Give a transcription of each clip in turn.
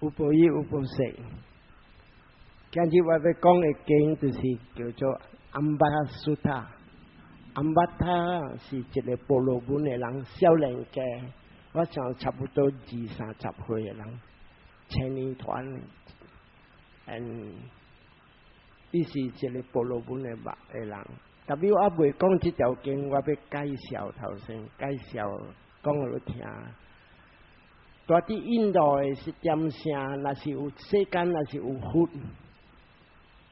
有报应有报谢。今日我要讲的经就是叫做安巴苏塔。安巴塔是一个婆罗门的人，少年家，我想差不多20-30岁的人，青年团，伊是一个婆罗门的人。特别我未讲这条经，我要介绍头先，介绍讲互你听。大伫印度的是点声，若是有世间，若是有佛，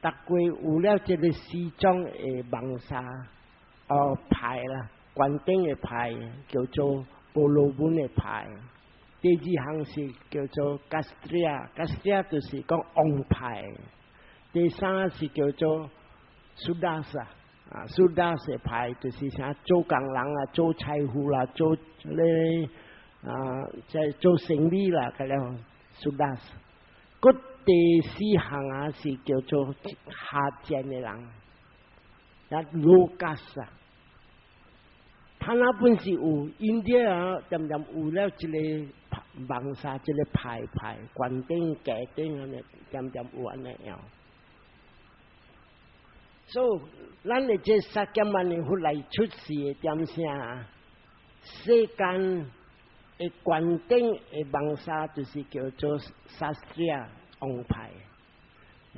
逐过有了这个西藏的王沙派啦，关顶的派叫做婆罗门的派。第二项是叫做加斯利亚，加斯利亚就是讲王派。第三是叫做苏达萨。苏达斯派就是啥做工人啊，做财富啦，做咧在做生意啦，嗰了苏达斯。嗰第四项是叫做下贱的人，卢加斯。他那本是有印度点有了一个王沙，一个派关顶、家顶安尼点有安尼样。所以，咱的这萨迦牟尼佛来出世的点啥？世间的关顶的王沙就是叫做萨斯利亚王派。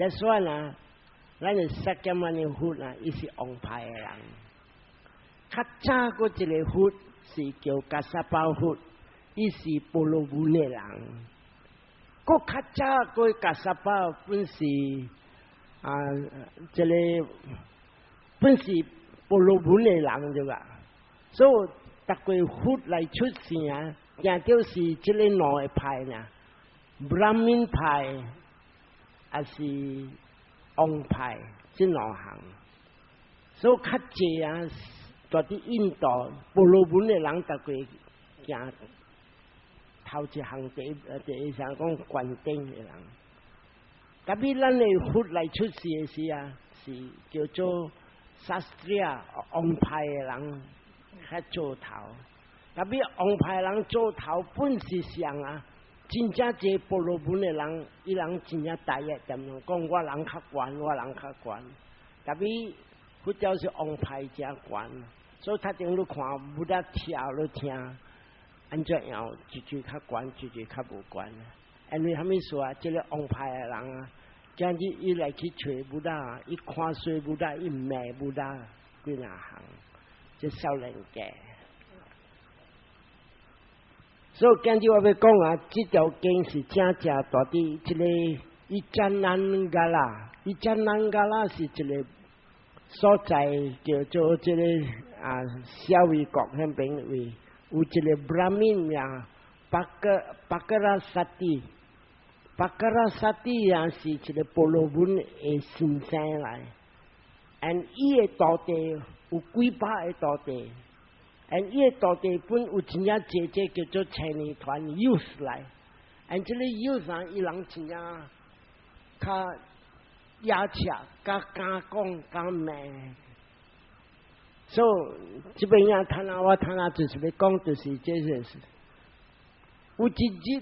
所以呢，咱的萨迦牟尼佛伊是王派的人。较早嗰一个佛是叫迦萨巴佛，伊是婆罗门的人。嗰较早嗰迦萨巴本是。这个本是婆罗门的人对吧？所以逐个佛来出世啊，定就是这个两个派呢，Brahmin 派还是王派这两项。所以较济在伫印度婆罗门的人，逐个行头一项第一项讲关顶的人。特别咱的佛来出世的时是叫做萨斯利亚王派的人较做头。特别王派人做头本是上真正一个婆罗门的人，伊人真正大约点样讲，我人较悬，我人较悬。特别佛教是王派真悬，所以他顶你看不得跳你听，安怎样一句较悬，一句较无悬。因为他们说这个王派的人今日伊来去找布达，伊看水布达，伊骂布达，几哪行？这少年家。所以今日我要讲这条经是正大伫这个伊赞南嘎拉，伊赞南嘎拉是一个所在叫做这个小维国那边位，有一个 Brahmin 巴格拉萨蒂。巴格拉萨蒂是一个婆罗门的先生来，伊的土地有几百个土地，伊的土地本有真正姐叫做青年团 youth 来，这个 youth 伊人真正较野切，较敢讲敢骂，所以这边我就是要讲，就是这些事。有一日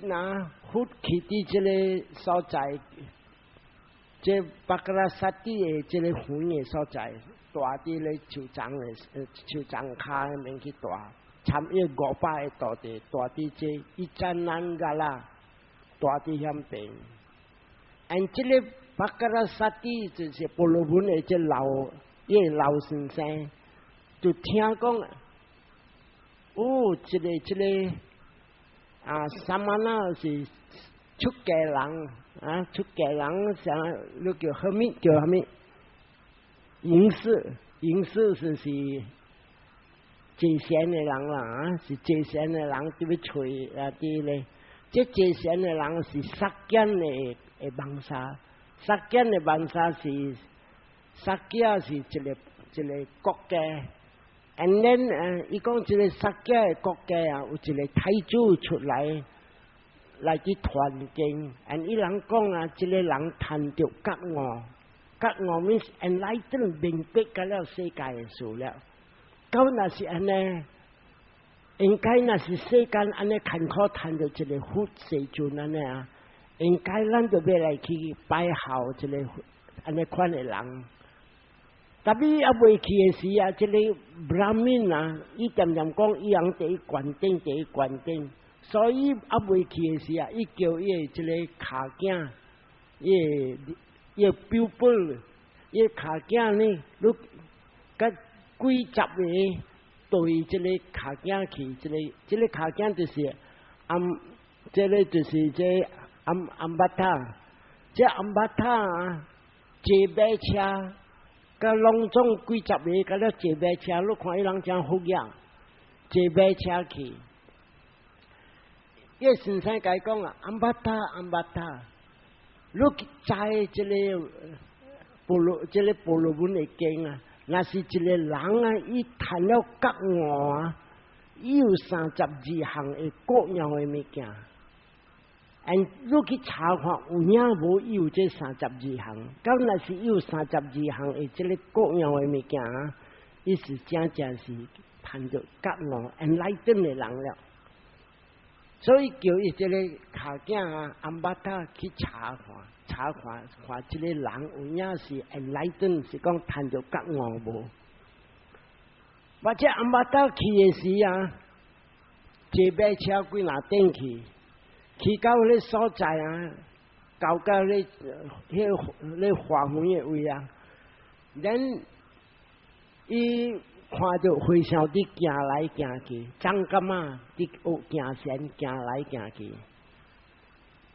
佛去伫这个所在，这巴格拉萨蒂的这个园的所在，大伫咧树丛骹那边去大，参与500个土地，大伫这伊赞南嘎啦，大伫遐边。这个巴格拉萨蒂就是婆罗门的这老先生，就听讲这个。萨玛那是出家人出家人啥？那叫什么？叫什么？隐士是祭仙的人啦是祭仙的人伫要找伫咧。这祭仙的人是萨迦的王沙，萨迦的王沙是萨迦是一个国家。And then 伊讲一个萨迦的国家有一个太子出来去传经。伊人讲这个人谈着觉悟 means enlighten 明白个了世界的事了。到那是安尼，应该那是世间安尼坎坷谈着一个佛世尊安尼应该咱就要来去拜孝一个安尼款的人。但是也未去的时啊，这个 Brahmin 啊，伊渐渐讲伊人第一关顶，第一关顶，所以也未去的时啊，伊叫伊的这个骹囝，伊的标本，伊骹囝呢，你甲几十个对这个骹囝去，这个骹囝就是这个就是这安巴塔，这安巴塔啊，坐马车。甲隆重几十个，甲了坐马车，你看伊人真福养，坐马车去。伊先生甲伊讲啊，安巴塔，你知即个部落文的经啊，那是一个人啊，伊谈了觉悟啊，伊有32项的各样的物件。你去查看，有影无有这32项？咁若是有32项的这个各样的物件啊，伊是真是谈着觉悟、enlighten 的人了。所以叫伊这个卡囝啊、安巴塔去查看这个人有影是 enlighten， 是讲谈着觉悟无？或者安巴塔去的时啊，坐马车几哪顶去？去到迄个所在啊，到迄花园的位啊，人伊看到回翔伫行来行去，张干嘛伫学行线行来行去，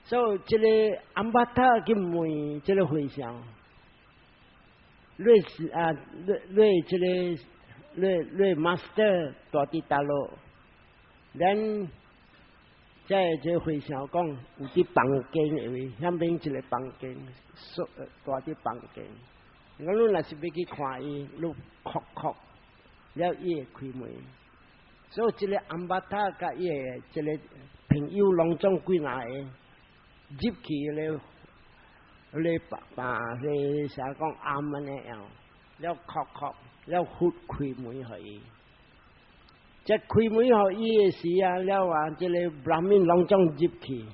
所以这个安巴塔去问这个回翔，瑞士啊，瑞这个瑞 master 大伫大陆，人。在这回想讲，有啲房间的位，遐边一个房间，大啲房间。我你若是要去看伊，你敲，了伊会开门。所以这个安巴塔甲伊个这个朋友拢总几哪个入去了，把啥讲暗门的样，了敲，了豁开门互伊。这开门互伊的时啊，了啊，这个 Brahmin 拢总入去。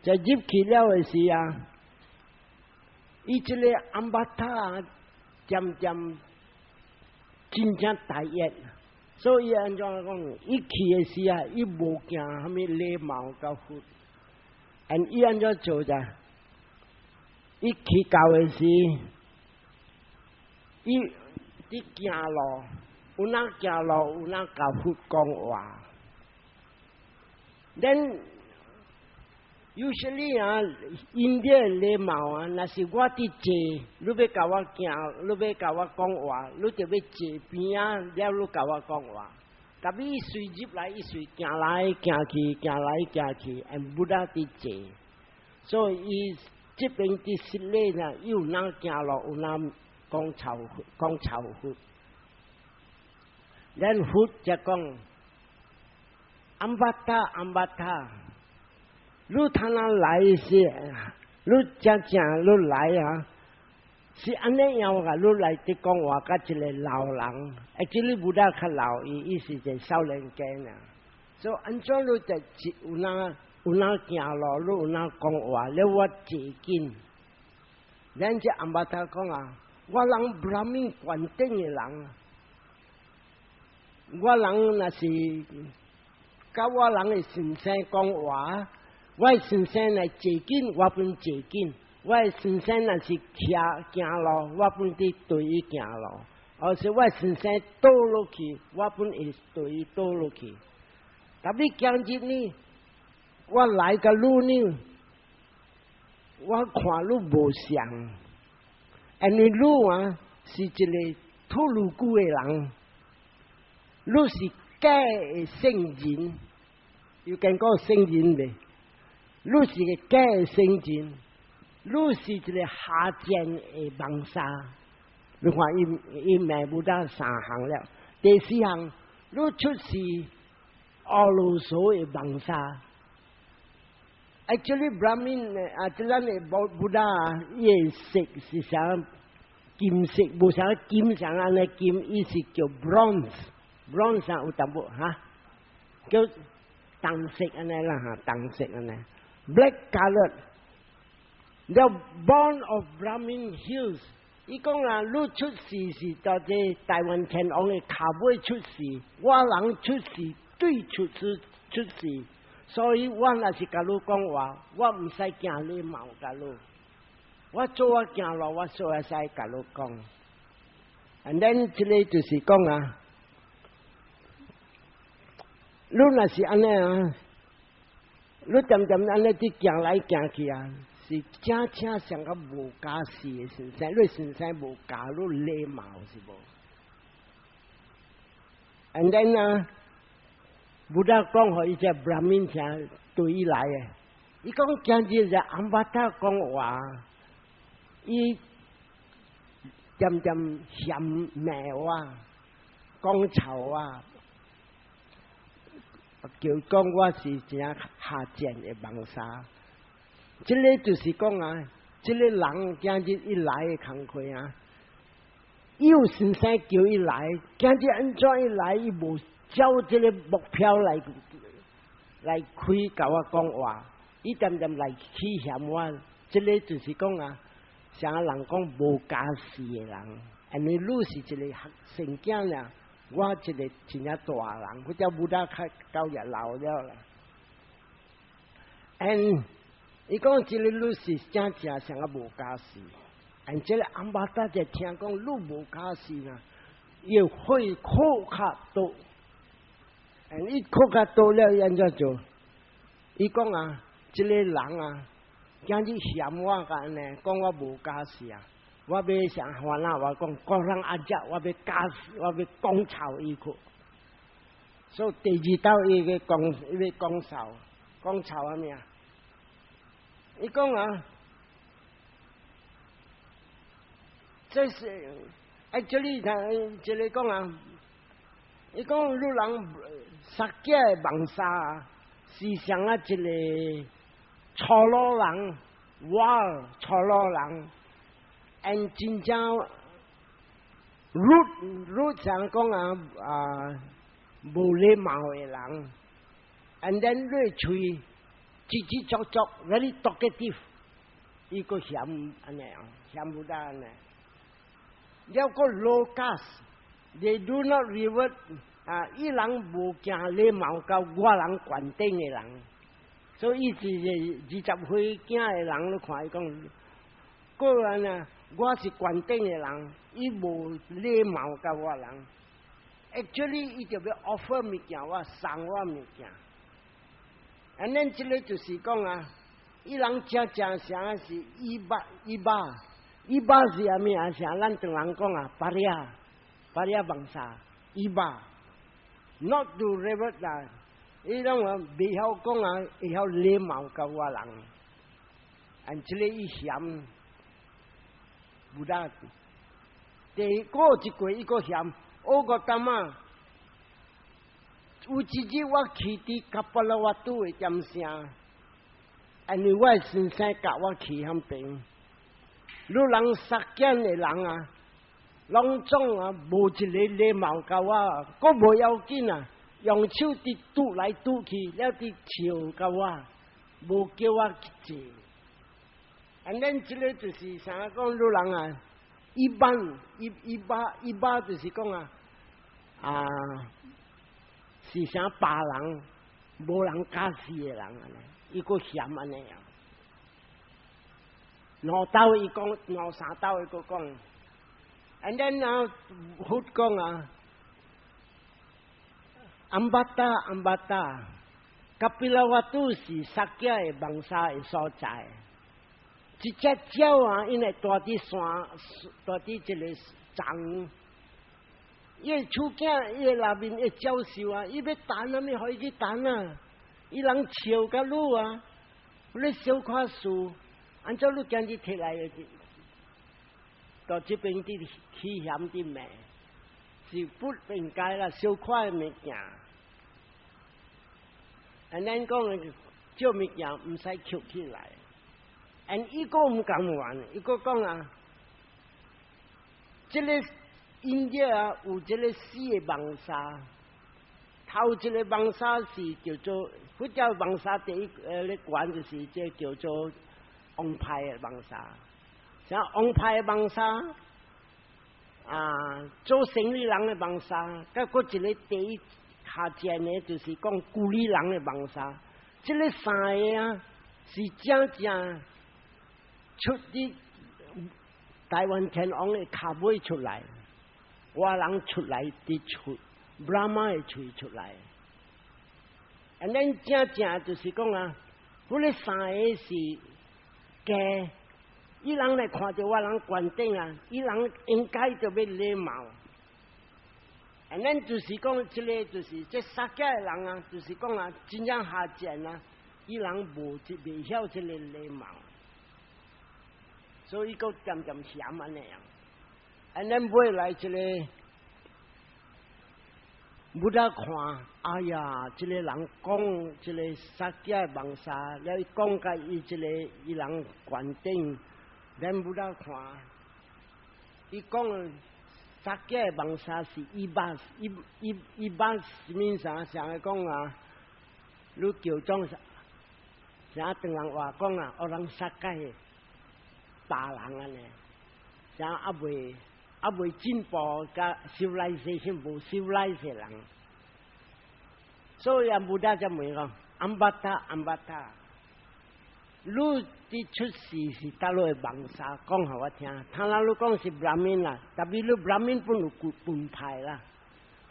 这入去了的时啊，伊这个安巴塔渐真正大热，所以安怎讲？伊去的时啊，伊无惊啥物礼貌甲佛，伊安怎做的？伊去到的时，伊伫行路。有哪行路，有哪甲佛讲话。then usually 啊，印度礼貌啊，若是我伫坐，你要甲我行，你要甲我讲话，你就要坐边啊，了你甲我讲话。但伊随入来，伊随行来行去，不得伫坐。所以伊这边伫室内呢，有哪行路，有哪讲潮佛。然佛就讲，安巴塔，你他那来是，你正你来啊，是安尼样个，你来伫讲话甲一个老人，这里不大较老，伊是一个少年家啊。所以安怎你就有哪行路，你有哪讲话，你我坐紧。咱这安巴塔讲啊，我人Brahmin关顶的人。我人若是甲我人的先生讲话，我先生来坐紧，我本坐紧；我先生若是行路，我本伫对伊行路；而是我先生倒落去，我本会对伊倒落去。但你今日呢，我来个路呢，我看你无像，你路啊是一个土鲁古的人。你是假的圣人，有见过圣人未？你是个假的圣人，你是一个下贱的王沙。你看伊名不得3项了，第4项，你出是俄罗斯的王沙。Actually Brahmin 这咱的不得啊，伊色是啥金色，无啥金上安尼金，伊是叫 bronze 上有淡薄哈，叫淡色安尼啦哈，淡色安尼 black colored. The born of Brahmin Hills. 伊讲啊，你出世是到这台湾天王的卡尾出世，我人出世对出世，所以我若是甲你讲话，我唔使惊礼貌甲你，我做我行路，我所会使甲你讲。And then 这个就是讲啊，你若是安尼啊，你点点安尼伫行来行去啊。是正正上个无家事的先生，你先生无教你礼貌是无 ？And then 啊，不但讲互伊只 Brahmin 听对伊来的，伊讲今日只阿巴达讲话，伊点点嫌骂我，讲臭啊，就讲我是真下贱的妄沙。这个就是讲啊，这个人今日一来的工课啊，有先生叫伊来，今日安怎一来，伊无照这个目标来开甲我讲话，伊点点来欺嫌我，这个就是讲啊，像人讲无家事的人，安尼你是一个学生囝啦，我一个真正大人，我叫不大较日老了啦。And 伊讲这个你是真正像个无家事，而这个阿爸大就听讲你无家事啊，要会靠较多，而伊靠较多了，安怎做？伊讲啊，这个人啊，今日嫌我干呢，讲我无家事啊，我要想烦恼，我讲个人阿只，我要家事，我要讲臭伊去。所以第二道伊个讲臭啊咩啊？伊讲啊，这是这里他这里讲啊，伊讲你人杀家的妄杀啊，是像啊一个错落人，错落人，真正想讲啊无礼貌的人 ，and then 你嘴。叽喳喳 very talkative， 伊个嫌安尼啊，嫌不得安尼。了个 low caste，they do not revert 啊，伊人无惊礼貌到我人关顶的人，所以伊是20岁囝的人，你看伊讲，个人啊，我是关顶的人，伊无礼貌到我人 ，actually 伊就要 offer 物件，我送我物件。安尼这个就是讲啊，伊人正啥是伊巴是啥物啊？像咱同人讲啊，巴利亚妄杀伊巴 ，not to revert 啦。伊讲啊，未晓讲啊，会晓礼貌甲我人，安这个伊嫌不大。第过一过伊个嫌，我个干嘛？有一日我去伫卡巴拉瓦都的点声，因为我先生教我去迄边。你人杀奸的人啊，拢总啊无一个礼貌甲我，佫无要紧啊，用手伫拄来拄去，了伫笑甲我，无叫我去坐。咱这个就是啥讲，你人啊，一般就是讲啊。是啥别人无人家事的人安尼，伊个嫌安尼啊。两道伊讲，两三道伊个讲，and then 啊，佛讲啊，安巴达，卡皮拉瓦都是萨迦的妄杀的所在。一只鸟啊，因为住伫山，住伫一个丛。伊个厝囝，伊个内面会教授啊，伊要弹啊，咪互伊去弹啊。伊人笑甲你啊，你小看树，按照你今日摕来的，到这边的起嫌的命，是不应该啦，小看的物件。咱讲的少物件唔使捡起来。伊个唔共玩，伊个讲啊，这个。因这啊有这个死的妄杀，头一个望沙是叫做，佛教望沙第一咧管就是即叫做王牌嘅望沙。像王牌嘅望沙做生意人嘅望沙，甲嗰一个第一下贱嘅就是讲故里人嘅望沙。即个三个啊，是真正出啲台湾天王嘅卡尾出来，我人出来啲出。Brahma 嘅吹出来，and then 正就是讲嗰啲三个是嘅，伊人来看到我人观顶伊人应该就要礼貌，and then 就是讲即个就是即撒家嘅人就是讲真正下贱伊人未晓即个礼貌，所以个渐渐想安尼样，and then 未来即个。不得看，哎呀！这个人讲，这个撒家望沙，了讲甲伊这个伊人观顶，咱不得看。伊讲撒家望沙是一把什么啥？像来讲你叫种啥？等人话讲我人撒家大人安尼，像未进步，甲civilization 无 civilization 人，所以不得就问讲，安巴塔，你啲出事是大陆嘅望沙，讲互我听。他那你讲是 Brahmin 啦，但係你 Brahmin 本有半派啦，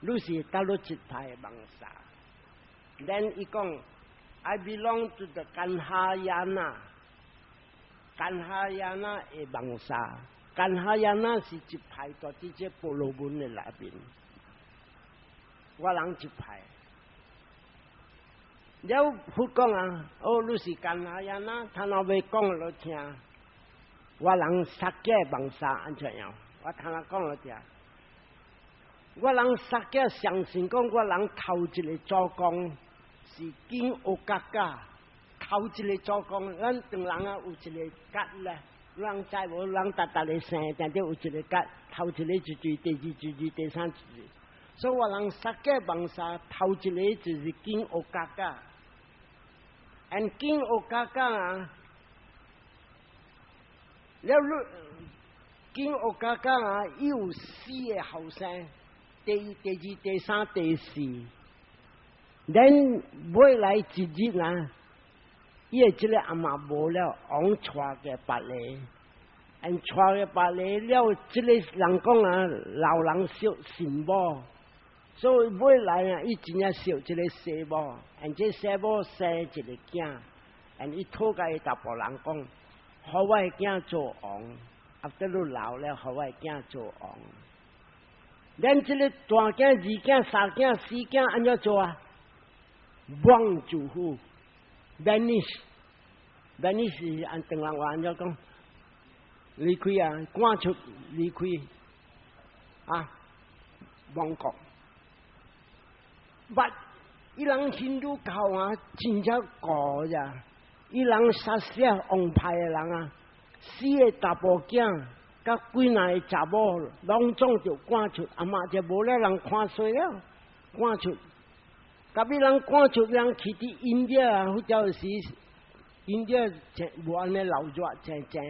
你是大陸一派嘅望沙。Then 伊講 I belong to the Kanhayana 嘅望沙。干哈呀那是一派到啲只婆羅門嘅內邊，我人一派。了佛講你是干哈呀那，他那未講落聽，我人撒家望沙安怎樣？我聽他講落聽，我人撒家相信講我人頭一個做工是經學家家，頭一個做工，咱當人有一個格咧。人知無人達嚟生，但係有一個格，頭一個一句，第二句，第三句，所以我人撒家望沙，頭一個就是經學家家，and 經學家家了經學家家有四個後生，第一、第二、第三、第四，then 未來一日伊個即個阿媽無了，往帶嘅白嚟，因帶嘅白嚟了，即個人講老人惜媳婦，所以未來伊真正惜即個媳婦，因這媳婦生一個囝，因伊討甲伊大部人講，互我嘅囝做王，after你老了，互我嘅囝做王。咱即個大囝、二囝、三囝、四囝安怎做忘祖父。vanish 按等人話安怎講離開趕出離開亡國。但伊人hindu教真正過呀，伊人殺死王牌嘅人死嘅大部囝，甲幾耐查某，攏總就趕出，阿媽就無咧人看衰了，趕出。甲伊人趕出，人去啲印度嗰陣時，印度無安尼流熱正，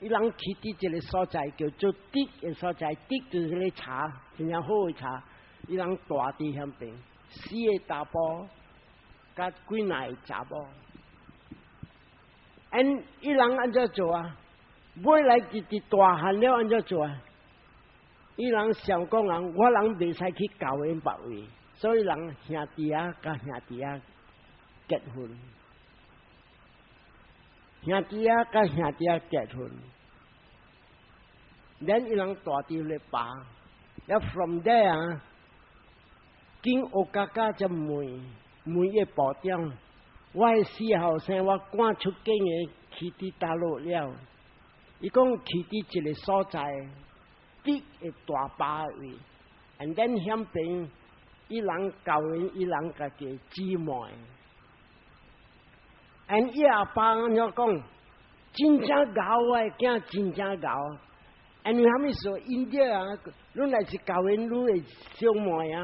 伊人去啲一個所在叫做滴嘅所在，滴就是嗰啲茶，真正好嘅茶，伊人大啲響邊，死嘅大波，甲幾耐查某，伊人安怎做未來一大漢了安怎做伊人想講我人袂使去教因別位。所以人兄弟甲兄弟結婚，兄弟甲兄弟結婚，然伊人大啲嚟把，然後 from there 經學家就每一步點，我係四後生，我趕出境嘅去啲大陸了，伊講去啲一個所在，啲嘅大把位 ，and then 響邊。伊人教因，伊人家己姊妹，伊阿爸安怎講，真正教我嘅囝真正教，你蝦米說印度你若是教因你嘅小妹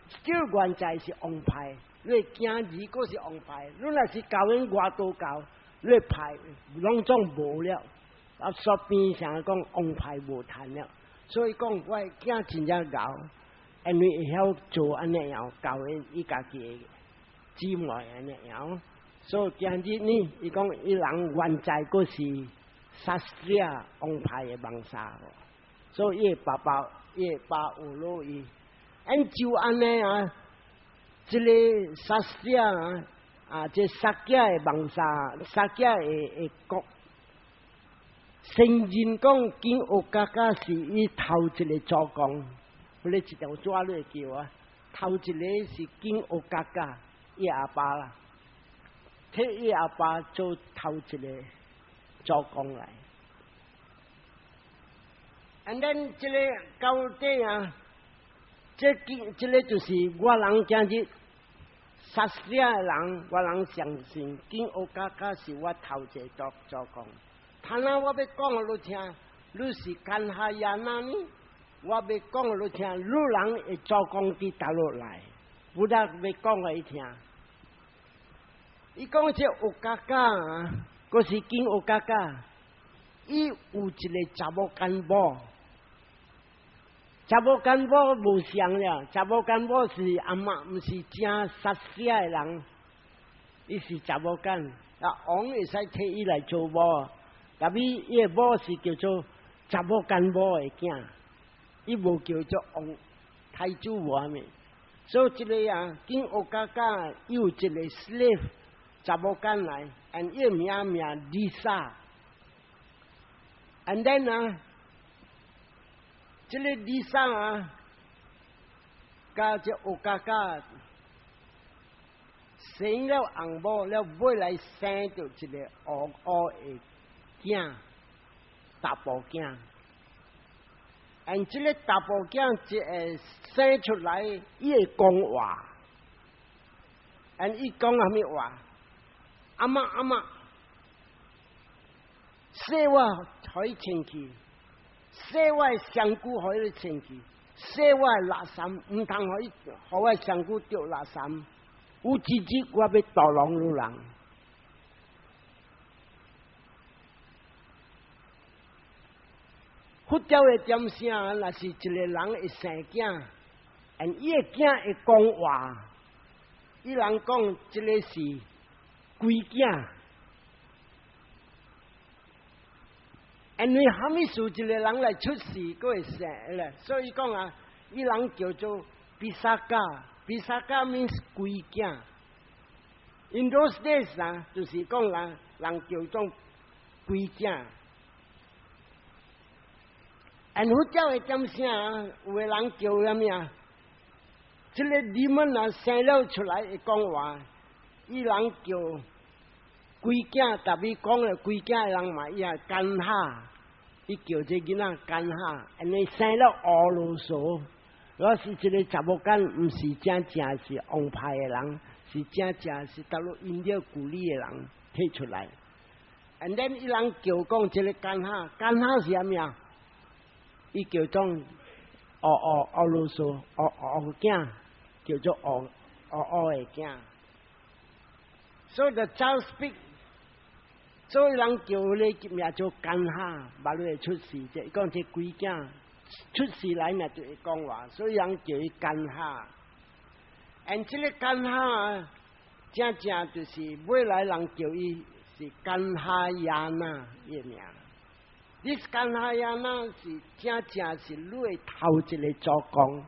still 原在是王牌，你今日嗰是王牌，你若是教因外多教，你牌拢总无了。啊，说边上讲王牌无谈了，所以讲我囝真正教，因为会晓做安尼样，教伊家己的姊妹安尼样。所以今日呢，伊讲伊人原在嗰是杀死王牌的王杀，所以伊爸爸有落伊，按就安尼啊，这个杀死这杀家的王杀，杀家的国，圣人讲金乌嘎嘎是伊头一个做工，我哋一条抓落叫啊，头一个是金乌嘎嘎，伊阿爸啦。替伊阿爸做头一个做工来 ，and then 这个到底啊，这个就是我人今日杀死的人，我人相信金乌嘎嘎是我头一个做工。他那我要讲你听，你是干下呀那呢？我要讲你听，你人会做工伫倒落来，不得要讲给伊听。伊讲这乌嘎嘎啊，嗰是金乌嘎嘎，伊有一个查某干某，查某干某无像了，查某干某是阿嬷，毋是正杀死的人，伊是查某干，啊王会使替伊来做某，但是伊的某是叫做查某干某的囝，伊无叫做王太子无阿面，所以这个啊金乌嘎嘎有一个 slave。查某干来 ，and 伊名Lisa，and then 啊，这个 Lisa 啊，加只乌嘎嘎，生了红某了，尾来生着一个乌乌的囝，大宝囝，and 这个大宝囝一生出来，伊会讲话 ，and 伊讲啥物话？阿嬷，洗我可以清气，洗我香菇可以清气，洗我垃圾唔通可以，互我香菇丢垃圾，有自己我要倒浪路人。佛教的点声，那是一个人会生囝，伊的囝会讲话，伊人讲这个是。规囝，因为虾米事一个人来出世，佫会生咧，所以讲啊，伊人叫做比萨加，比萨加 means 规囝。In those days 啊，就是讲人叫做规囝。因佛教的点声啊，有个人叫啥物啊？这个你们啊生了出来会讲话。伊人叫规囝，特别讲了规囝人嘛，伊也干哈，伊叫这囡仔干哈，安尼生了俄罗斯，我是一个查某干，毋是正是王牌的人，是正是大陆印度古里的人摕出来。and then 伊人叫讲这个干哈，干哈是啥物啊？伊叫做俄罗斯俄囝，叫做俄的囝。所以the child speak， 所以人叫你名做干哈，马路会出事，即讲这规囝出事来名就会讲话，所以人叫伊干哈。and 这个干哈，正就是未来人叫伊是干哈亚那伊名。this 干哈亚那是正是你的头一个做工，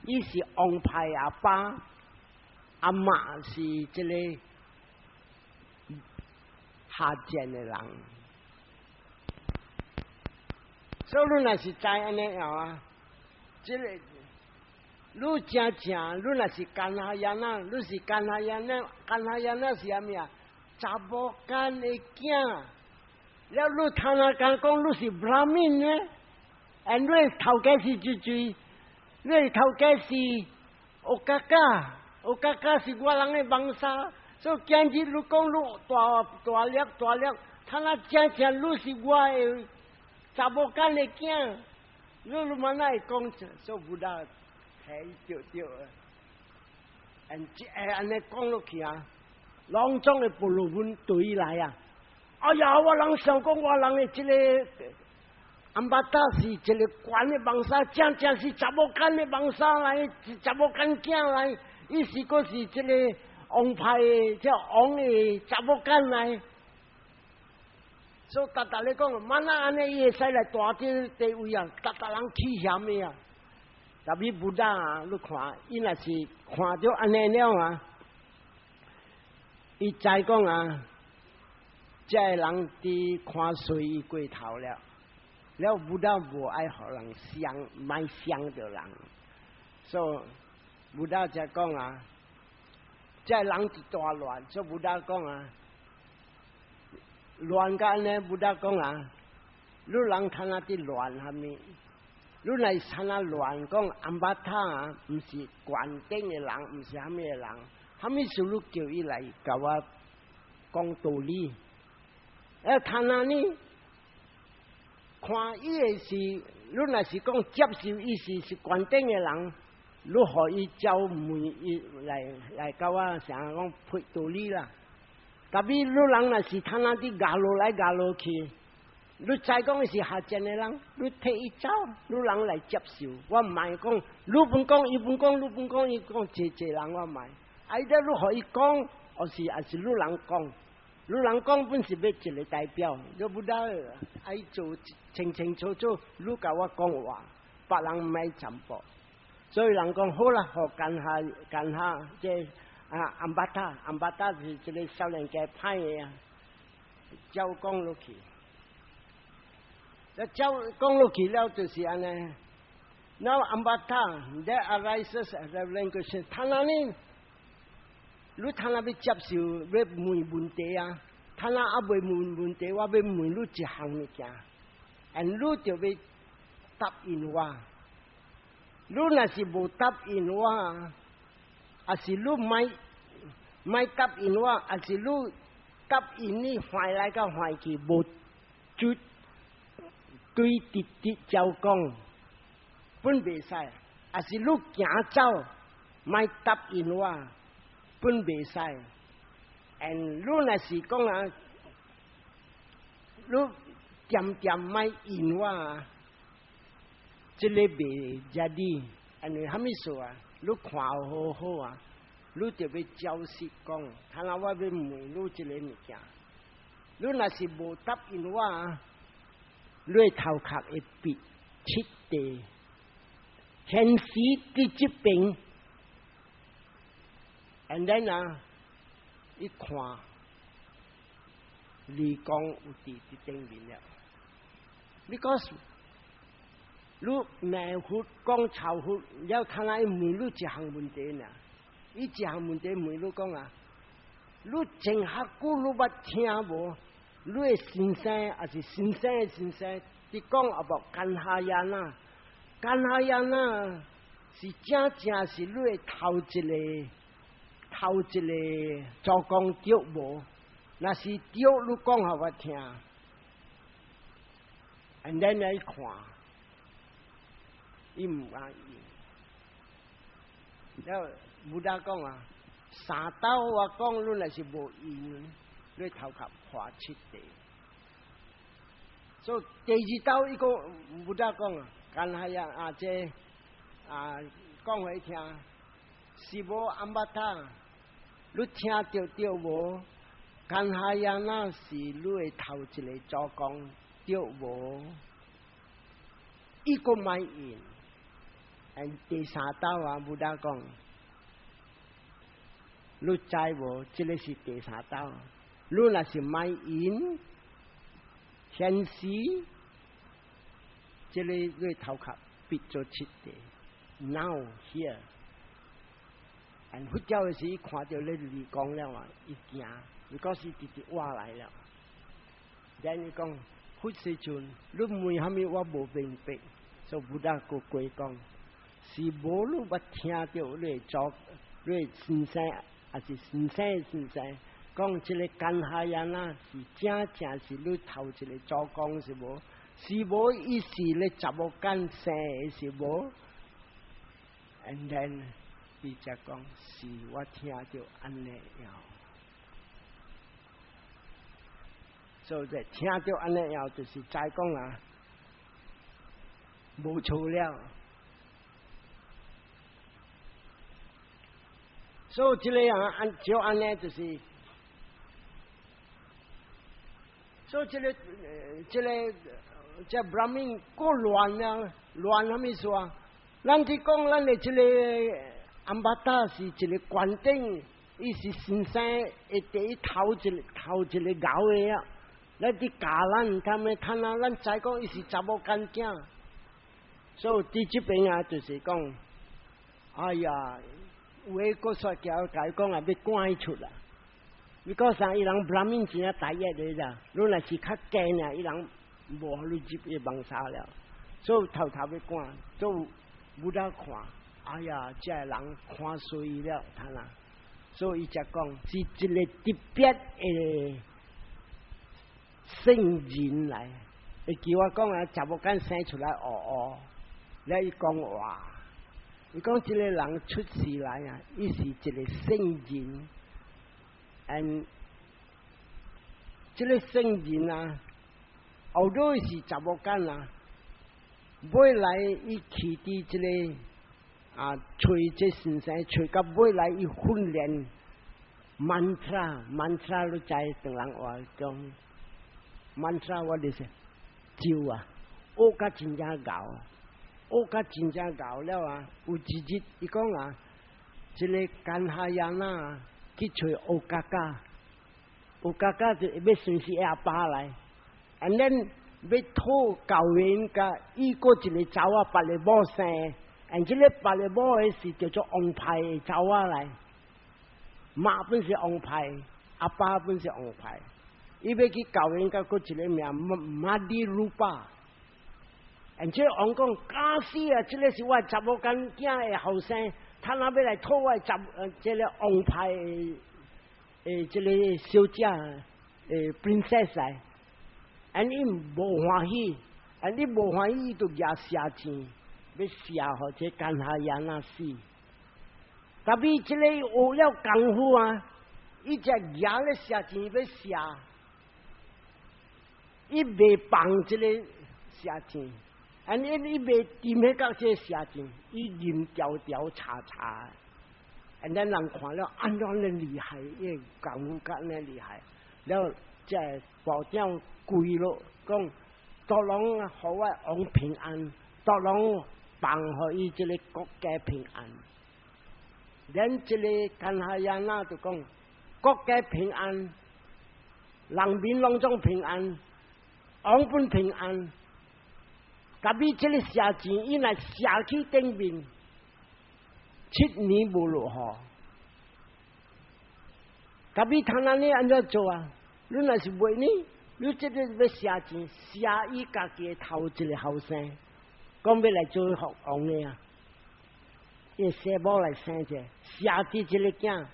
伊是王牌阿爸，阿嬷是这个。下贱的人，所以你若是知安尼样啊，这个你正，你若是干下人啊，你是干下人啊，干下人啊是啥物啊？查某干的囝，了你听人讲你是 Brahmin 呢？你头家是最，你头家是乌嘎嘎是我人的王沙。所以今日你讲你大力，他那正你是我的查某干的囝，你嘛那会讲，所以不大睇掉啊！安尼讲落去啊，朗中的婆罗门对来啊！哎呀，我人想讲我人的这个安巴达是一个官的帮杀，正是查某干的帮杀来，查某干囝来，伊是个是这个王派的，叫王的查某干来。所以达咧讲，满那安尼伊会使来大啲地位啊，达人起嫌的啊。特别不大啊，你看，伊若是看到安尼了啊，伊知讲啊，这人伫看衰伊过头了，了不大无爱互人伤，卖伤着人，所以不大才讲啊，这人一大乱，所以不大讲啊。乱干呢，不得讲啊！你人看那啲乱下面，你来看那乱讲安巴塔啊，唔是关顶嘅人，唔是虾米嘅人，虾米事你叫伊来教我讲道理？看那呢？看伊嘅是，你若是讲接受伊是关顶嘅人，你可以教问伊来教我想讲配道理啦。特别你人若是看那啲牙路来牙路去，你再讲是下贱的人，你替伊走，你人来接受。我唔系讲，你本讲，伊本讲，你本讲，伊讲，济人我唔系。哎得你可以讲，还是你人讲，你人讲本是要一个代表，你不得爱做清清楚楚，你教我讲话，别人唔系全部。所以人讲好啦，学干下即。安巴塔是一个少年家派的啊，教讲落去，教讲落去了就是安尼。Now 安巴塔 there arises a revelation， 他那呢，你他那要接受要问问题啊，他那啊未问问题，我要问你一项物件， and 你就要答应我，你若是无答应我。还是你买答应我，还是你答应你坏来个坏去，无就对直直照讲，本袂使。还是你行走，买答应我，本袂使。你若是讲啊，你点买应我，这个袂遮你，安尼虾米事啊？你看好好啊！你就要照实讲，看下我要问你一个物件。你若是无答应我啊，你头壳会变彻底，现实伫这边。and then 啊，一看，你讲有伫顶面了，你讲。你内户讲臭户，了看来问你一项问题呢？伊一项问题问你讲啊，你前下久你捌听无？你的先生还是先生的先生？你讲啊无？干下人啊，干下人啊，是正是你的头一个做工对无？若是对，你讲互我听。and then 来看。伊唔安意，了不大讲啊，三刀我讲你若是无应，你头壳破彻底。所以第二刀伊个不大讲啊，干下呀啊这啊讲互伊听，是无安巴塔，你听着对无？干下呀那是你的头一个做工对无？伊个卖应。第三道啊，不大讲，你知无？这个是第三道。你若是买因现实，这个你头壳必做彻底。Now here， 佛教的时看到你讲了啊，一惊，你讲是直直话来了。然你讲，佛时阵，你问虾米我无明白，所以不大个鬼讲。是无你捌听到你做你先生，还是先生讲这个干下人啊，是正是你头一个做工是无？是无？伊是咧查某干生是无，and then 伊才讲是我听到安尼样，所以听到安尼样就是再讲啊，无错了。所以这个样就安尼就是，所以这 Brahmin 过乱啊，乱什么说？咱去讲咱的这个安巴达是一个官顶，伊是先生一第一头一个搞的啊，咱去教咱他们看啊，咱再讲伊是查某干囝，所以伫这边啊就是讲，哎呀。有诶，个说教讲啊，要赶伊出啦。你讲啥？伊人 Brahmin 真啊大热的啦，你若是较奸啊，伊人无互你入去帮啥了。所以偷偷要赶，所以不得看。哎呀，这人看衰了，他啦。所以伊才讲是一个特别诶圣人来。伊叫我讲啊，查某囝生出来了伊讲哇。你讲这个人出世来啊，伊是一个圣人，这个圣人啊，后头是查某囝啊，尾来伊去伫这个啊，找这先生，找到尾来伊训练mantra 都知同人话讲 mantra 我就是咒啊，学甲真正搞。学甲真正搞了啊！有一日，伊讲啊，一个干哈亚那去找欧嘎嘎，欧嘎嘎就要顺势阿爸来，and then 要讨教员甲伊个一个查某别个某生，and 这个别个某个是叫做王牌的查某来，妈本是王牌，阿爸本是王牌，伊要去教员甲个一个名马迪鲁巴。这王讲假死啊！这个是我查某干囝的后生，他那要来讨我这个王牌这个小姐princess 来，伊无欢喜，你无欢喜，伊就举射箭，要射互这干哈亚那死。特别这个学了功夫啊，伊只举咧射箭要射，伊未放这个射箭。伊未掂迄个这射箭，伊任条条叉叉，咱人看了安怎咧厉害，伊功夫咁咧厉害，了即保障贵咯，讲多人互我王平安，多人帮互伊即个国家平安。咱即个干哈亚那就讲国家平安，人民拢总平安，王本平安。甲比这个射箭，伊若射去顶面，7年无落雨。甲比他那里安怎做啊？你若是袂呢？你这个要射箭，射伊家己头一个后生，讲要来做学王的啊！伊生某来生者，射伫这个囝。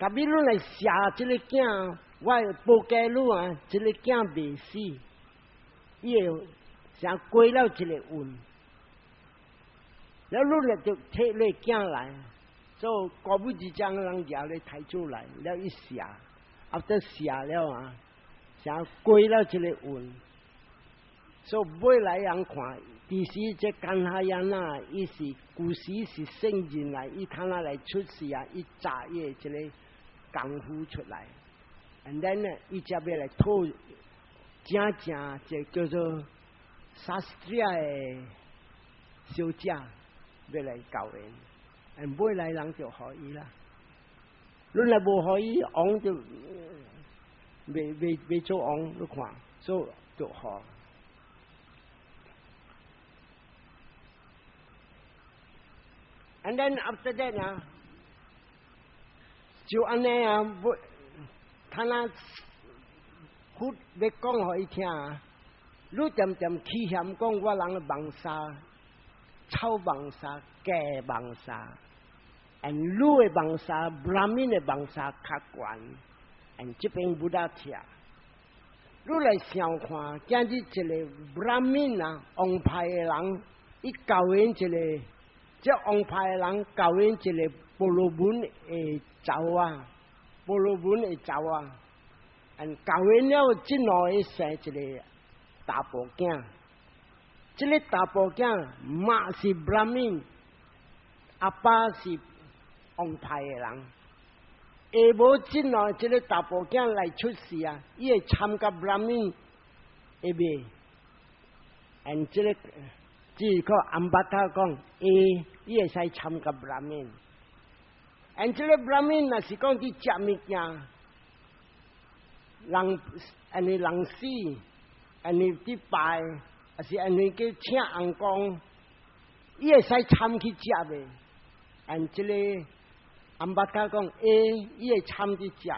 甲比你来射这个囝，我报家女啊，这个囝未死，伊会。像过了一个运，了你来就摕来囝来，所以国母之将人家来抬出来，了一射，后头射了啊，像过了一个运，所以未来人看，其实这干哈亚那，伊是古时是圣人来，伊他那来出世啊，伊扎业这个功夫出来，and then 呢，伊才要来讨正这叫做。Sastria 的小姐要来教人，未来人就可以啦。你若无可以，王就未做王，你看做就好。And then after that 啊，就安尼啊，他那要讲互伊听啊。你点点起嫌讲我人的网沙、草网沙、假网沙，and 你的网沙、Brahmin 的网沙较悬，and 这边不大听。你来想看，今日一个 Brahmin 啊，王牌的人，伊教人一个这王牌人教因一个婆罗门的走啊，婆罗门的走啊，教因了真耐的生一个大婆囝，这个大婆囝妈是 Brahmin， 阿爸是王牌的人。下无真耐，这个大婆囝来出世啊，伊会参加 Brahmin 的呗，这个。只个安巴塔讲，伊会使参加 Brahmin， 这个 Brahmin 若是讲伫食物件，人死，伫拜，还是叫请红光，伊会使参去食呗。这个安巴塔讲，伊会参去食。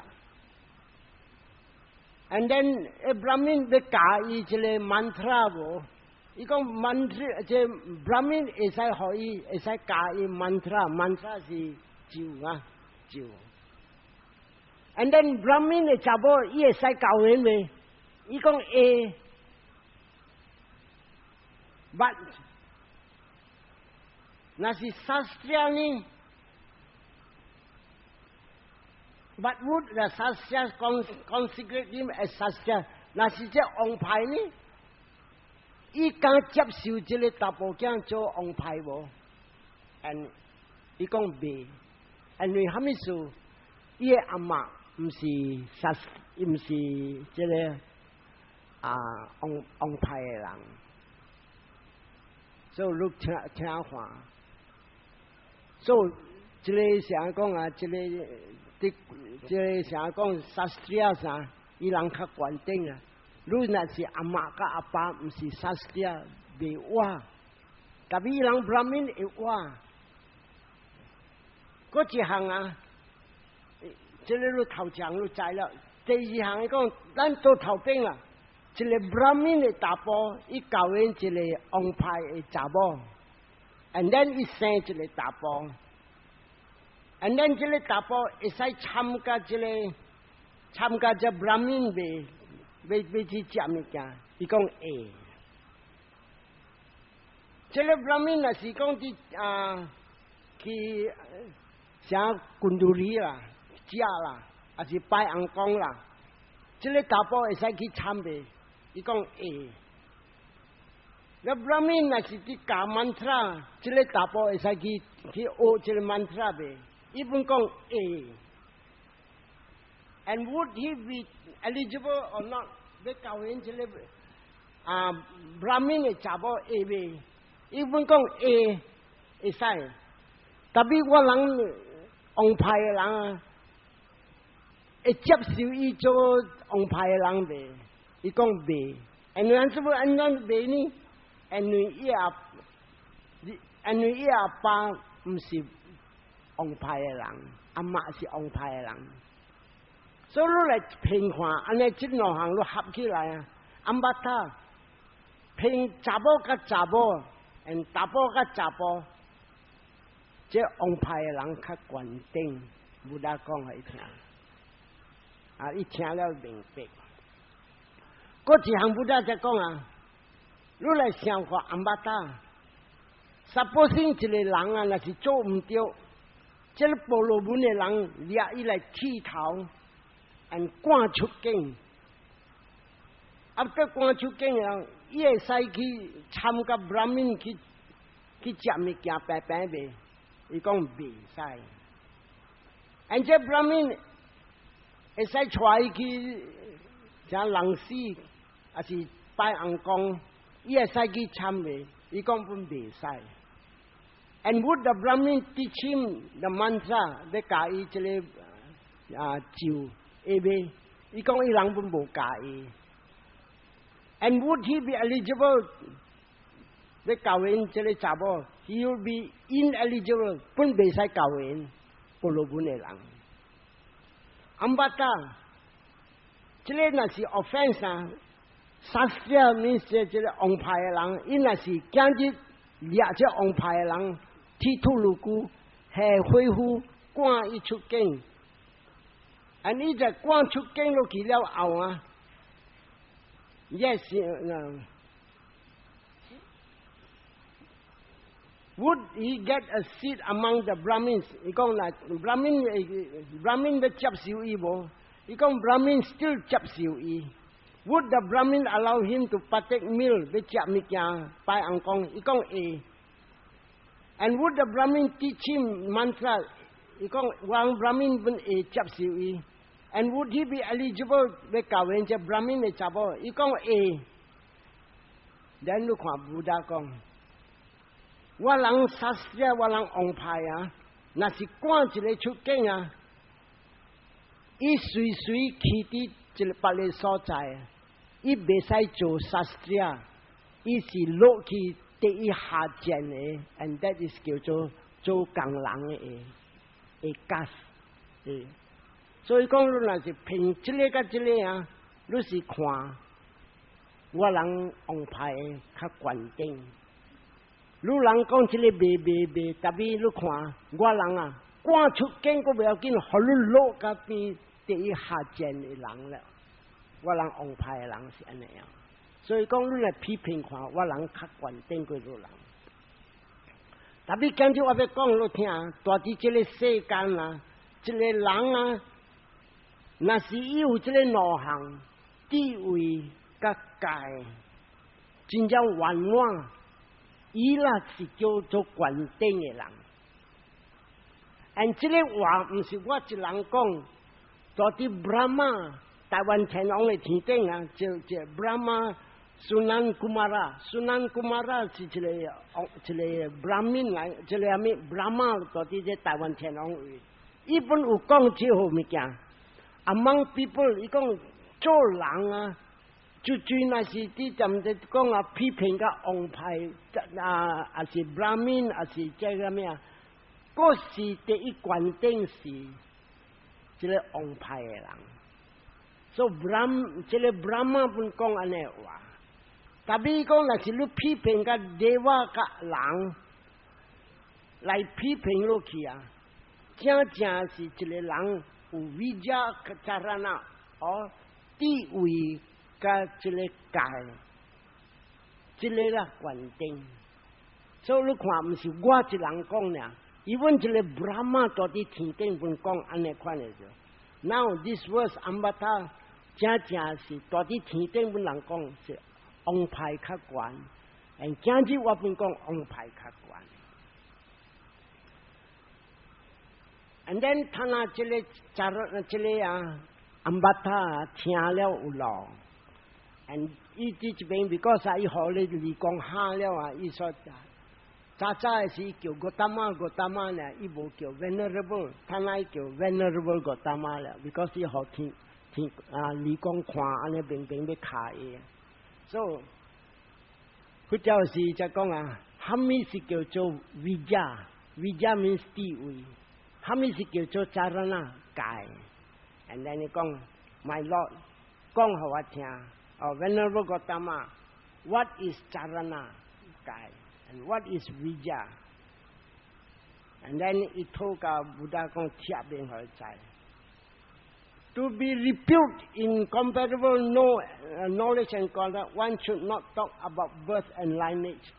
And then Brahmin 要教伊一个 mantra 无？伊讲 mantra， 即 Brahmin 会使互伊，会使教伊 mantra 是咒啊咒。And then Brahmin 的查某，伊会使教因未？伊讲会 ，but 那是 Sastra 呢 ？But would the Sastra consecrate him as Sastra？ 那是这王牌呢？伊敢接受这个大婆囝做王牌无？伊讲袂，因为虾米事？伊个阿嬷毋是毋是这个王牌的人，所以你听话。所以这个啥讲啊？这个啥讲？Sastra啥？伊人较关定啊。如若是阿嬷甲阿爸毋是Sastra袂活，但伊人 Brahmin 会活。嗰一项啊，即个你头前你知了。第二项伊讲，咱做头边啊，一个 Brahmin 的大婆，伊教因一个王牌的查某 ，and then 伊生一个大婆 ，and then 即个大婆会使参加这 Brahmin 袂。要去食物件，伊讲会。这个 Brahmin 若是讲去啥滚肚里啦、食啦，还是拜红光啦，这个大婆会使去参袂？伊讲会。那 Brahmin 若是去教 mantra， 这个大婆会使去学这个 mantra 袂？伊本讲会。And would he be eligible or not？ 要教因这个Brahmin 的查某会袂？伊本讲会使，但比我人王牌的人啊，会接受伊做王牌的人袂？伊讲袂，因为安怎袂呢？因为伊阿爸毋是王牌的人，阿嬷是王牌的人。所以你来评看，安尼这两项都合起来啊，安巴塔评查某甲查某，查甫甲查甫，这王牌的人较关定，不大讲互伊听，伊听了明白。嗰一项不大再讲啊，你来想看安巴塔，suppose 一个人啊，若是做唔对，这个婆罗门的人掠伊来剃头。赶出境，个赶出境人，伊会使去参加 Brahmin 去食物件白白袂？伊讲袂使。这 Brahmin 会使带伊去像人死，还是拜红光，伊会使去参袂？伊讲本袂使。And would the Brahmin teach him the mantra？ 要教伊这个咒？会袂？伊讲伊人本无教伊。And would he be eligible？ 要教因这个查某 ，he will be ineligible， 本袂使教因婆罗门的人。安巴达，这个若是 offense 啊，Sastra means 这个王牌的人，伊若是今日掠这王牌的人，剃秃噜骨，下恢复赶伊出境。你就赶出境落去了后啊，也是 Would he get a seat among the Brahmins? 伊讲啦，Brahmin 要接受伊无？伊讲 Brahmin still 接受伊。Would the Brahmin allow him to partake meal 要食物件拜昂公？伊讲会。And would the Brahmin teach him mantra？伊讲王 Brahmin 本会接受伊。And would he be eligible 要教人只 Brahmin 的查某？伊讲会。Then 你看布达讲。我人杀死我人王牌啊！那是赶一个出境啊！伊随去伫一个别个所在，伊袂使做杀死者，伊是落去第一下贱的 ，and that is 叫做工人的家事。所以讲，你若是凭这个甲这个啊，你是看我人王牌较关键。你人讲这个袂，特别你看我人啊，赶出境个不要紧，互你落甲边第一下贱的人了。我人王牌的人是安尼样，所以讲你来批评看，我人较关键过你人。特别今朝我要讲你听，大致这个世间啊，这个人啊，若是伊有这个内涵、地位甲界，真正圆满。伊那是叫做关键的人，而这个话唔是我一人讲，到底 Brahma 台湾天王的天顶啊，就 Brahma Sunan Kumara 是一个 Brahmin 来，一个咩 Brahma 到底在台湾天王位，伊本有讲这好物件 ，Among people 伊讲做人啊。最那是啲咁就讲啊，批评个王牌啊，还是 Brahmin， 还是这个咩啊？嗰是第一关键是这个王牌的人。所以这个 Brahma 本讲安尼话，特别讲那是你批评个Deva个人来批评落去啊，正是一个人有Vijaya Charana哦地位。甲这个界，这个啦关键，所以你看，唔是我一人讲俩，伊问这个 Brahma 到底天顶本讲安尼款的就。Now this verse Ambata 正是到底天顶本人讲是王牌较悬，而今日我本讲王牌较悬。And then 他那这个啊 Ambata 听了有咯。And 伊这边 because 伊好咧离讲下了啊，伊说早是叫Gautama呢，伊无叫 venerable， 他那叫 venerable Gautama了 ，because 伊好听啊离讲看安尼平要卡伊，所以佢就是就讲啊，哈咪是叫做 Vijaya means 地位，哈咪是叫做 Charana 界 ，and then 你讲 My Lord 讲互我听。Venerable Gautama, what is Charana Kai and what is Vijaya? And then he told Buddha to be reputed in comparable knowledge and conduct, one should not talk about birth and lineage.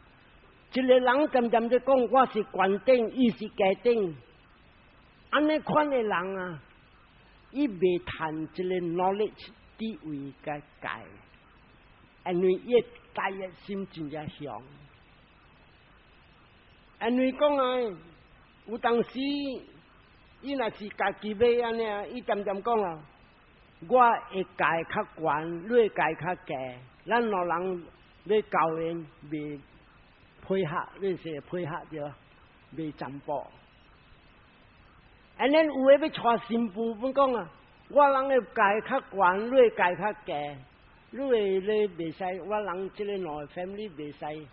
一个人渐在讲我是官顶，伊是家顶，安尼款的人啊，伊袂谈一个 knowledge 地位甲界。因为越大越心真正响，因为讲啊，有当时伊若是家己买安尼啊，伊渐讲啊，我会界较悬，你会界较低，咱老人要教人袂配合，你是配合着袂占卜。安尼有诶要带新妇本讲啊，我人会界较悬，你会界较低。你袂使，我人这个内 family 袂使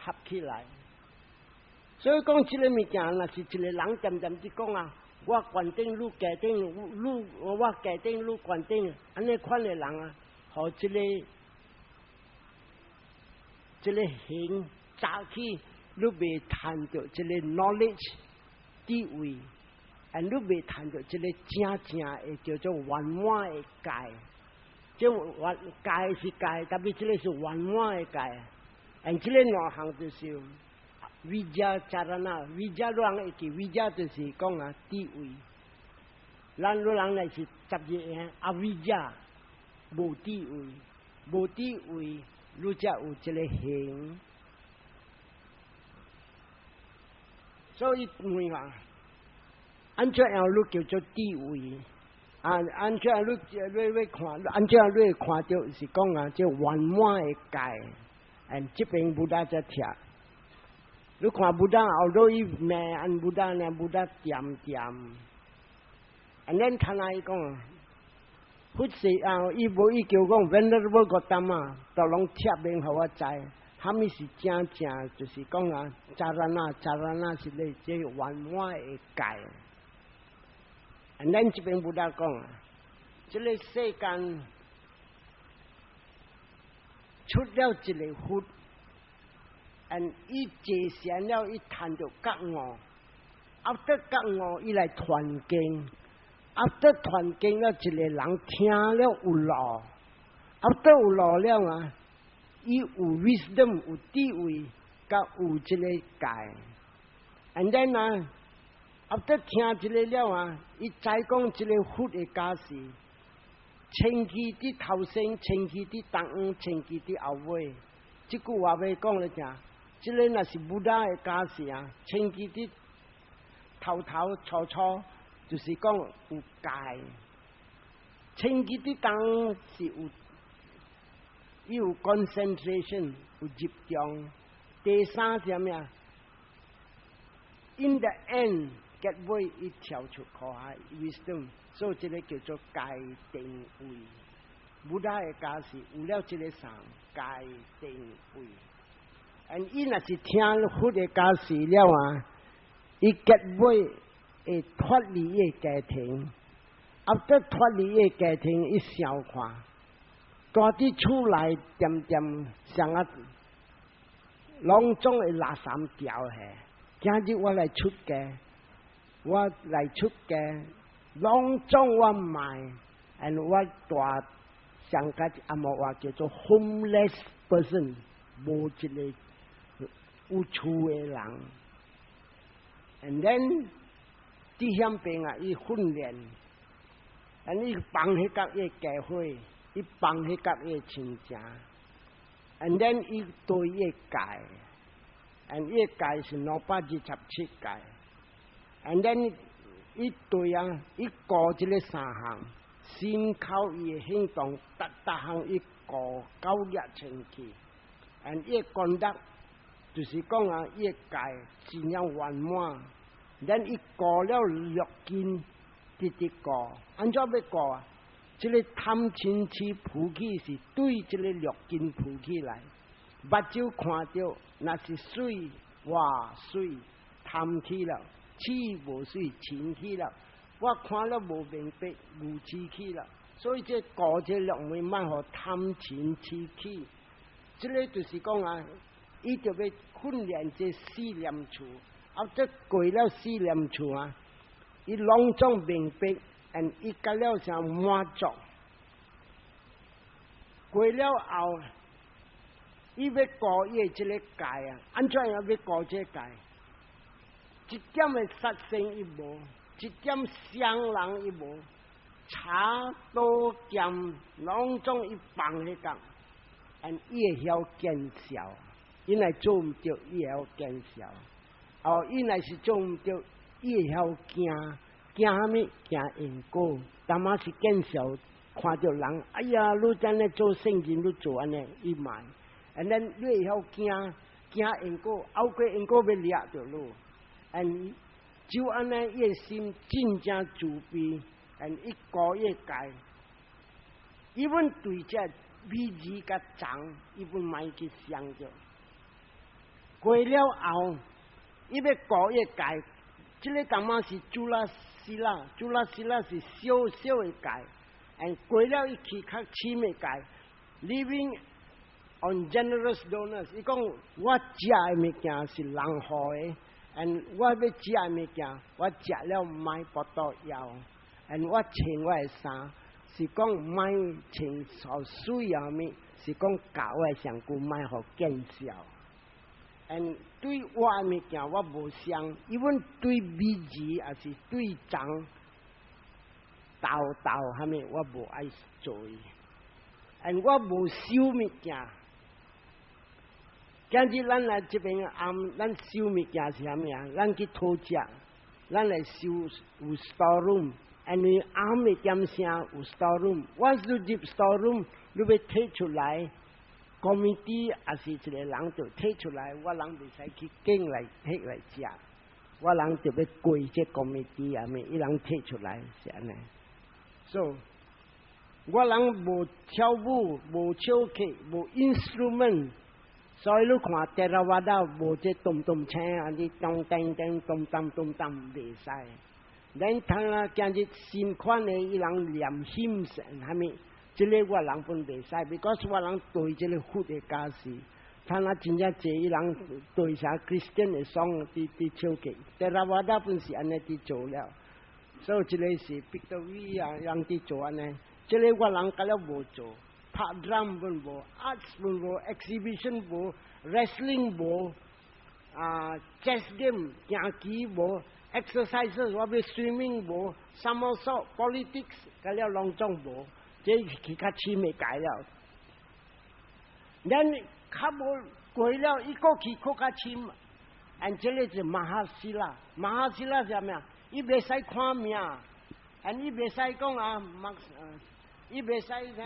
合起来，所以讲这个物件，若是一个人渐去讲啊，我决定你决定，我决定你决定，安尼款的人啊，和这个行早起，你袂谈到这个 knowledge 地位，而你袂谈到这个正的叫做圆满的界。这界是界，特别这个是圆满的界，而这个内行就是 Vijja Charana Vijja 人会记 Vijja 就是讲啊地位，咱人来是10year Avijja 无地位，无地位，你才有这个形。所以问话，安怎样你叫做地位？安怎样你看，安怎样你看到是讲啊，这圆满的界，这边不大只贴。你看不大后头伊咩？安不大呢？不大点点。And then 睇下伊讲，好似伊无伊叫讲 Venerable Gautama，都拢贴明互我知。他们是正，就是讲啊，扎拉那是咧这圆满的界。And then 这边不大讲啊，这个世间出了一个佛。and 伊坐善了，伊谈到觉悟，after 觉悟伊来传经，after 传经了，一个人听了有路，after 有路了啊，伊有 wisdom 有智慧，甲有一个界 ，and then 啊 ，after 听一个了啊，伊再讲一个佛的假事，千期伫头先，千期伫当，千期伫后尾，这句话要讲了正。这个那是不大的假事啊，千期的头初，就是讲有界；千期的当是有 concentration 有集中。第三是什么啊 ？In the end， 结尾一跳出靠下 wisdom， 所以这个叫做界定位。不大的假事有了这个上界定位。伊若是听佛的假事了啊，伊结尾会脱离个家庭，after 脱离个家庭，伊想看，大伫厝内点上啊，拢总会垃圾掉下。今日我来出家，拢总我卖，and 我大上家阿莫话叫做 homeless person， 无一个。有厝的人 ，and then 伫乡边啊，伊训练，伊帮迄个伊家伙，伊帮迄个伊亲戚 ，and then 伊对伊界 ，and 伊界是227界 ，and then 伊对啊，伊顾即个三项，先靠伊的行动，逐项伊顾9千去 ，and 伊功德。就是讲啊，伊个界尽量圆满，咱伊过了6根，直过，安怎要过啊？这个贪嗔痴浮起是对这个6根浮起来，目睭看到那是水，哇水贪起了，痴无水嗔起了，我看了无明白，无痴起了，所以这过这6门慢互贪嗔痴起，这个就是讲啊。伊就要训练这4念处，这过了4念处啊，伊拢总明白，伊甲了上满足。过了后，伊要过伊的这个界啊，安怎样要过这界？一点的杀生伊无，一点伤人伊无，茶刀剑拢总伊放迄个，伊会晓见效。伊来做唔到，伊会晓见效。伊来是做唔到，伊会晓惊啥物？惊因果。淡仔是见效，看到人，哎呀，你真咧做圣人，你做安尼，伊卖。你会晓惊因果，后过因果要掠着你。就安尼，伊个心真正慈悲，伊过伊界，伊本对这美字甲长，伊本卖去想着。过了后，伊要过一界，这个淡仔是朱拉西拉是小的界，过了伊去较深的界 ，living on generous donors。伊讲我食的物件是人互的，我要食的物件，我食了买不到药，我穿我的衫是讲买穿所需要物，是讲教我的上句买互见效。，and 对我物件我无相，even 对美字也是对长道下面我无爱做，and 我无收物件。今日咱来这边咱收物件是啥物啊？咱去讨食，咱来收有 store room。And 你啱嘅點聲有 store room，once you deep store room， 你要摕出來 ，committee 也是一個人就摕出來，我人袂使去揀來摕來食，我人就要跪這 committee 啊咪，伊人摕出來是安尼。So 我人無跳舞，無唱曲，無 instrument， 所以你看德拉瓦達無這咚咚聲啊，你咚叮叮咚咚咚咚袂使。咱睇啦，今日新款嘅伊人念心神，係咪？即個我人本袂使 ，because 我人對即個佛嘅家事，睇啦真正濟伊人對啥 Christian 嘅 song 啲唱嘅，但係我大本是安尼啲做了，所以即個是 Victory 啊，人啲做安尼，即個我人咁樣無做，拍 drum 本無 ，arts 本無 ，exhibition 無 ，wrestling 無，chess game 競技無。exercises 我要 swimming 無 ，somersault politics 咁了攏總無，這其他深嘅解了。咱較無過了，伊個去更加深。and 這個是馬哈斯拉，馬哈斯拉是啥物啊？伊袂使看命 ，and 伊袂使講啊，伊袂使啥，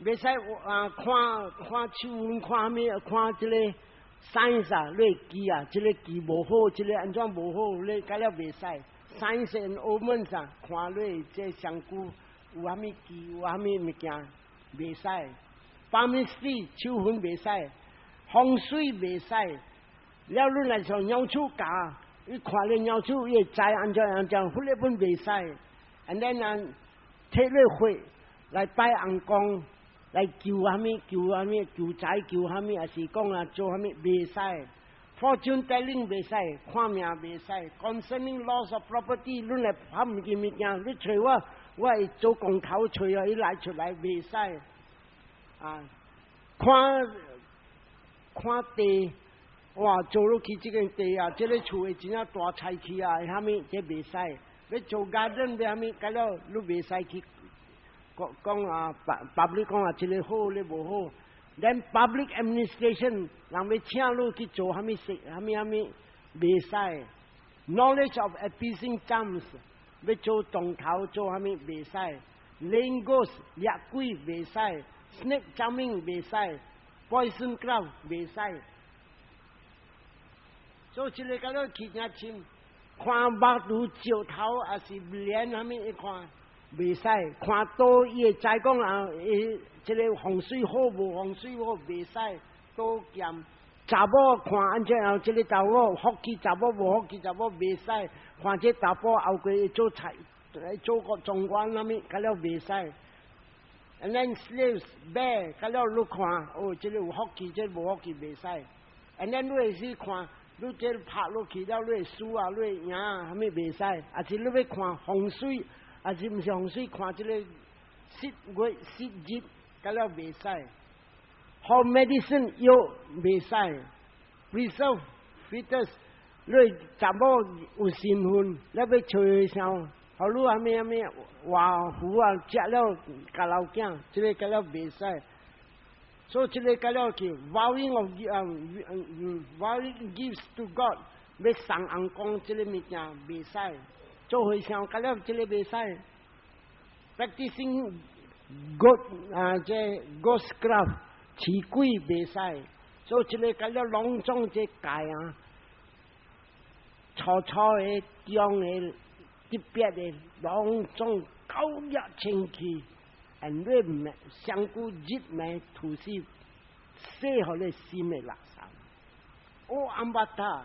袂使看手運看咩，看這個。science 啊，你記啊，即個記無好，即個安怎無好，你解了袂使。science and omens 啊，看你這上句有啥物記，有啥物物件袂使。palmistry 手份袂使，風水袂使。了你來從鳥鼠教，你看你鳥鼠伊會知安怎，迄個本袂使。and then 啊，摕你血來拜紅公。來求啥物？求財求啥物？也是講啊，做啥物袂使 ？fortune telling 袂使，看命袂使。concerning loss of property， 你來拍唔見物件，你找我會做公頭找啊，伊來出來袂使。啊，看地，哇，做落去這個地啊，這個厝會真正大菜市啊，啥物這袂使。要做 garden 要啥物，咁了你袂使去。講啊，public 講啊，這個好，你無好。then public administration， 人要請你去做啥物事，啥物袂使。knowledge of appeasing charms， 要做當頭做啥物袂使。laying ghost 掠鬼袂使 ，snake charming 袂使 ，poison craft 袂使。所以這個咁樣去真深，看目肚石頭還是臉啥物一看。袂使看刀，伊會知講啊，即個風水好無風水好袂使刀劍。查某看安怎樣，即個查某福氣查某無福氣查某袂使看這查甫後過會做菜做個狀元啥物，咁了袂使。and then slaves 馬，咁了你看哦，即個有福氣，即個無福氣袂使。and then 你會去看，你這拍落去了，你會輸啊，你會贏啊，啥物袂使。還是你要看風水。啊是毋是風水看即個濕月濕日，咁了袂使。好 medicine 藥袂使。preserve fetus， 你查某有身份，你要找上，互你啥物活符啊，食了甲老囝，即個咁了袂使。所以即個咁了去 vowing of vowing gifts to God， 要送紅光即個物件袂使。做會上，咁了這個袂使。practicing ghost craft 飼鬼袂使，所以這個咁了隆重這界啊，粗嘅、中嘅、特別嘅隆重高雅清氣，and 你上古日美土司寫好你心嘅垃圾。哦，安巴塔，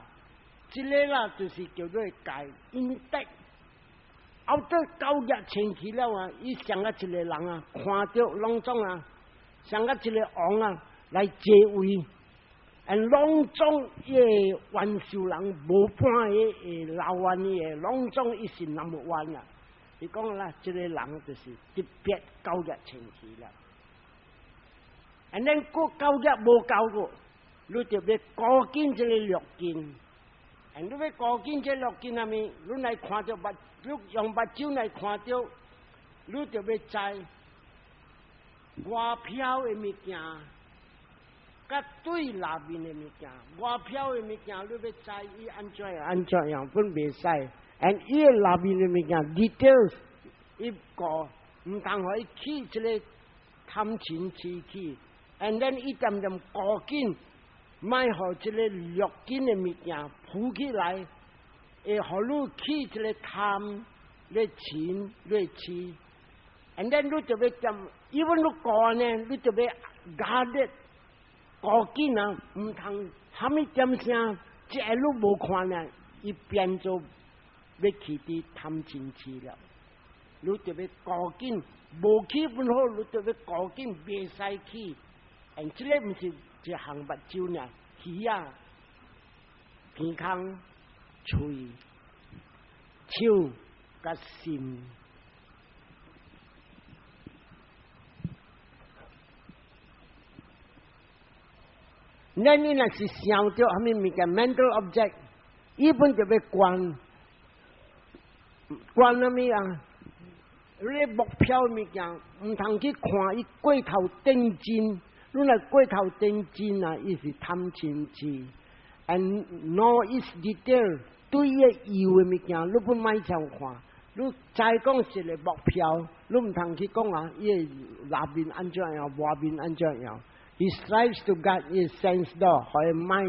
這個啦就是叫做界 intact。後頭高雅清氣了啊！伊上個一個人啊，看到攏總啊，上個一個王啊來借位，攏總伊個元首人無半個老元伊個攏總伊是number one啊！伊講啦，這個人就是特別高雅清氣啦。and then 個高雅無高過，你就要搞紧这个六根。你要搞紧这六根啊咪，你来看到目，你用目睭来看到，你就要知外飘的物件，甲对内面的物件，外飘的物件你要知伊安怎样分袂使。伊内面的物件 details 伊个唔通互伊起一个贪嗔痴起。and then 伊点点搞紧，卖互一个六根的物件浮起来，会互你起一个贪、咧嗔、咧痴。and then 你就要点，因为你搞呢，你就要加的搞紧啊，唔通虾米点声，即个你无看呢，伊变做要起啲贪嗔痴了。你就要搞紧，无起本好，你就要搞紧，袂使起。即个毋是一项目睭呢，耳啊、鼻孔、喙、手、甲心。咱你若是想着虾米物件 mental object， 伊本就要关虾米啊？你目标物件毋通去看伊过头顶真。你若过头顶真啊，伊是贪嗔痴 ，and no is detail 对伊有的物件，你不买上看。你再讲是个目标，你毋通去讲啊，伊内面安怎样，外面安怎样。He strives to guard his sense door， 互伊买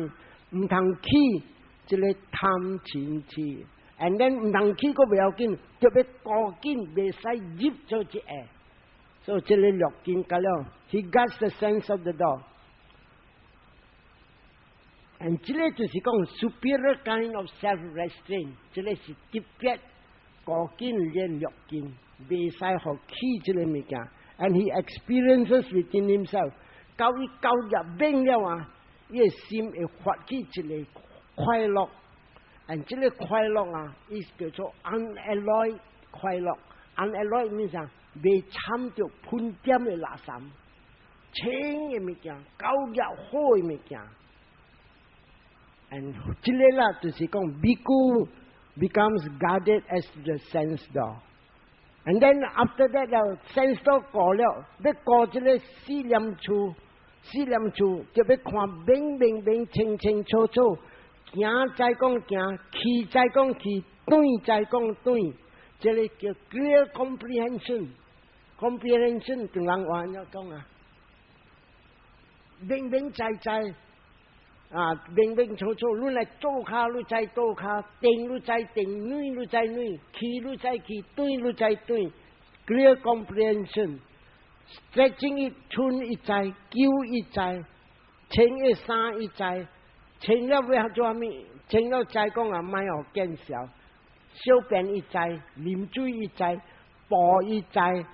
毋通起一个贪嗔痴 ，and then 毋通起个袂要紧，就要搞紧，袂使入做一个。所以这个六根甲了 ，he guards the sense of the door。and 这个就是讲 superior kind of self-restraint， 这个是特别搞紧练六根，袂使互起这个物件。and he experiences within himself， 到伊交入明了啊，伊个心会发起一个快乐。and 这个快乐啊，伊叫做 unalloyed 快乐。unalloyed means 啥？未掺着喷点的垃圾，清的物件，高入好的物件。and 这个啦，就是讲 bhikkhu becomes guarded as the sense door。and then after that 了 sense door 过了，要过这个四念处，就要看明清清楚楚，行再讲行，去再讲去，对再讲对，这个叫 clear comprehension。comprehension 同人话要讲啊，明在啊，明楚楚，你来左卡你在左卡，定你在定，女你在女，去你在去，对你在对 ，clear comprehension。stretching 一寸一在，揪一在，清一三一在，清了要做咩？清了再讲啊，卖学见小，小便一在，啉水一在，步一在。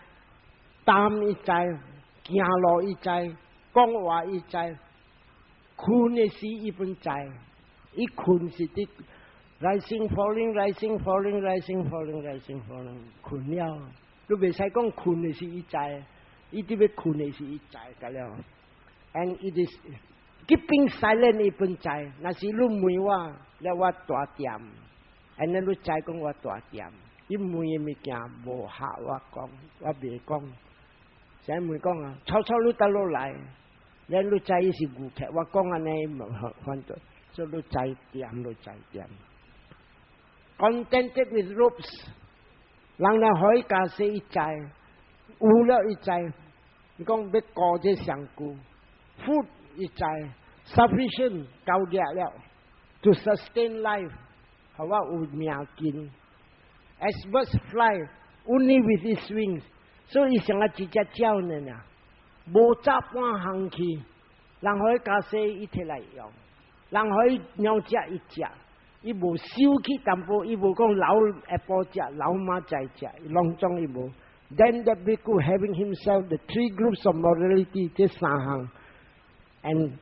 担一在，行路一在，讲话一在，困的时伊本在，伊困是的 rising falling， 困了，你袂使讲困的是伊在，伊伫要困的是伊在个了。and it is keeping silent 伊本在，若是你问我，了我大点 ，and 你再讲我大点，伊问的物件无吓我讲，我袂讲。先问讲啊，吵你倒落来，你知伊是牛客，我讲安尼反对，所以你知点。Contented with ropes， 人若可以驾驶一知，有了一知，你讲要顾这上久 ，food 一知 ，sufficient 够了 ，to sustain life， 互我有命根。As birds fly only with its wings。所以伊像啊一只鸟呢，无早半行去，人可以驾驶伊摕来用，人可以鸟食伊食，伊无收起淡薄，伊无讲老下晡食，老马在食，拢总伊无。Then the bhikkhu having himself the three groups of morality 这三项 ，and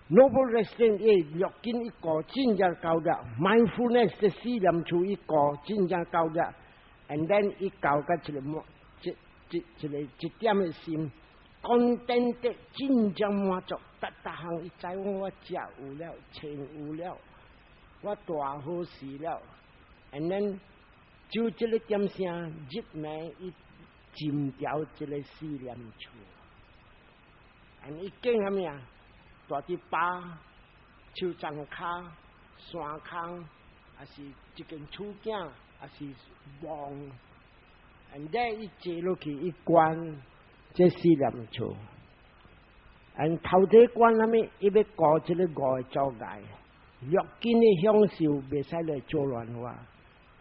noble restraint 六根一个真正高的 ，mindfulness 这四念处一个真正高的 ，and then 伊高个一个一点的心讲真的真正满足，逐项伊知我食有了，穿有了，我大好事了。and then 就这个点声，日暝伊浸掉这个思念处。and 伊经虾米啊？大啲巴、手掌骹、山骹，还是一根厝镜，还是望。and then 伊坐落去一关。这思念处，头底关虾米？伊要过这个五个障碍，若见的享受袂使来做乱话，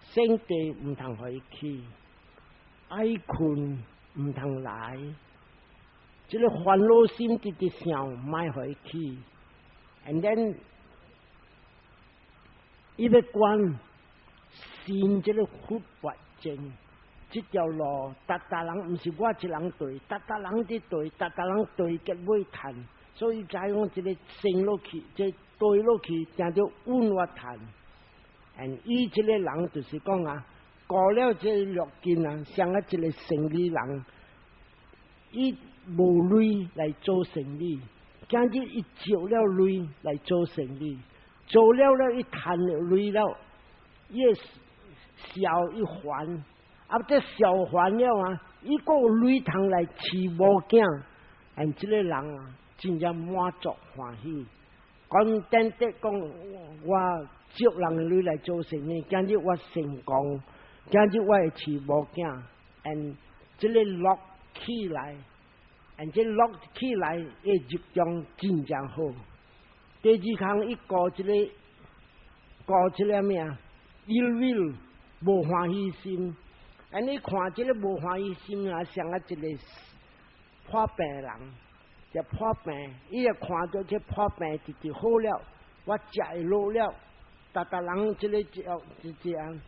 圣地唔通可以去，爱困唔通来，这个烦恼心直直想，卖可以去 ，and then 伊要关信这个佛法经。这条路，人唔是我一人对，人伫对，人对结尾谈，所以才讲这个升落去，这对落去，定着稳我谈。伊这个人就是讲啊，过了这六根啊，像啊一个生理人，伊无累来做生理，今日伊借了累来做生理，做了伊谈了累了，伊消一还。这消还了啊！伊个累通来饲无囝，这个人啊，真正满足欢喜。讲真的讲，我接人的累来做生意，今日我成功，今日我会饲无囝，这个落起来，这落起来，伊日中真正好。第二项伊过一个咩啊？ill 无欢喜心。你看这个无欢喜心啊，像一个破病人，这破病，伊也看到这破病直好了，我食会落了，人这个就这样。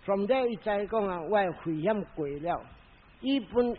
From there 伊再讲啊，我危险过了，伊本